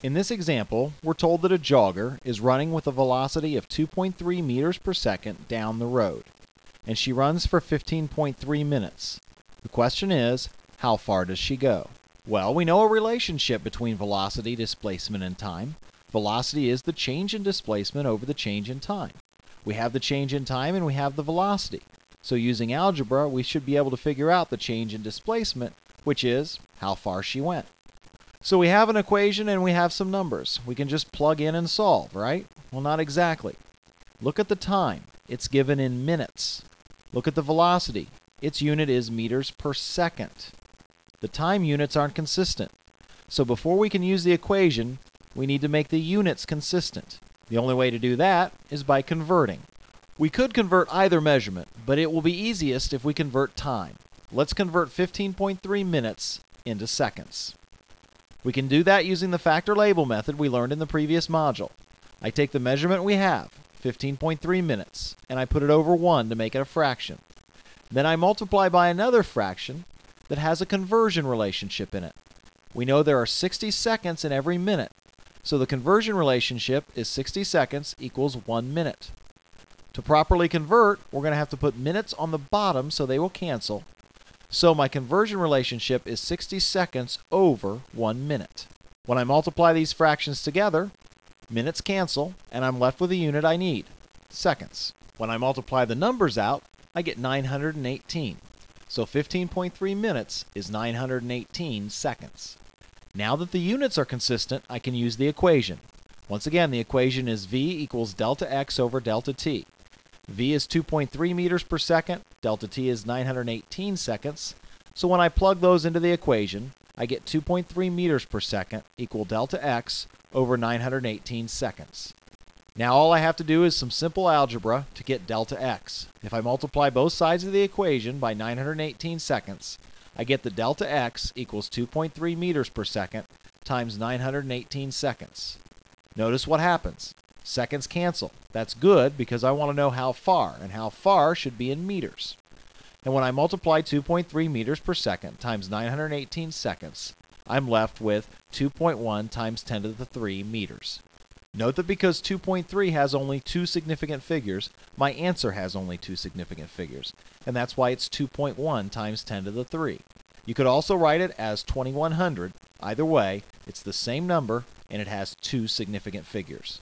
In this example, we're told that a jogger is running with a velocity of 2.3 meters per second down the road, and she runs for 15.3 minutes. The question is, how far does she go? Well, we know a relationship between velocity, displacement, and time. Velocity is the change in displacement over the change in time. We have the change in time and we have the velocity. So using algebra, we should be able to figure out the change in displacement, which is how far she went. So we have an equation and we have some numbers. We can just plug in and solve, right? Well, not exactly. Look at the time. It's given in minutes. Look at the velocity. Its unit is meters per second. The time units aren't consistent. So before we can use the equation, we need to make the units consistent. The only way to do that is by converting. We could convert either measurement, but it will be easiest if we convert time. Let's convert 15.3 minutes into seconds. We can do that using the factor label method we learned in the previous module. I take the measurement we have, 15.3 minutes, and I put it over 1 to make it a fraction. Then I multiply by another fraction that has a conversion relationship in it. We know there are 60 seconds in every minute, so the conversion relationship is 60 seconds equals 1 minute. To properly convert, we're going to have to put minutes on the bottom so they will cancel. So my conversion relationship is 60 seconds over 1 minute. When I multiply these fractions together, minutes cancel, and I'm left with the unit I need, seconds. When I multiply the numbers out, I get 918. So 15.3 minutes is 918 seconds. Now that the units are consistent, I can use the equation. Once again, the equation is V equals delta x over delta t. V is 2.3 meters per second, delta t is 918 seconds, so when I plug those into the equation, I get 2.3 meters per second equal delta x over 918 seconds. Now all I have to do is some simple algebra to get delta x. If I multiply both sides of the equation by 918 seconds, I get that delta x equals 2.3 meters per second times 918 seconds. Notice what happens. Seconds cancel. That's good because I want to know how far, and how far should be in meters. And when I multiply 2.3 meters per second times 918 seconds, I'm left with 2.1 times 10 to the 3 meters. Note that because 2.3 has only two significant figures, my answer has only two significant figures, and that's why it's 2.1 times 10 to the 3. You could also write it as 2100. Either way, it's the same number and it has two significant figures.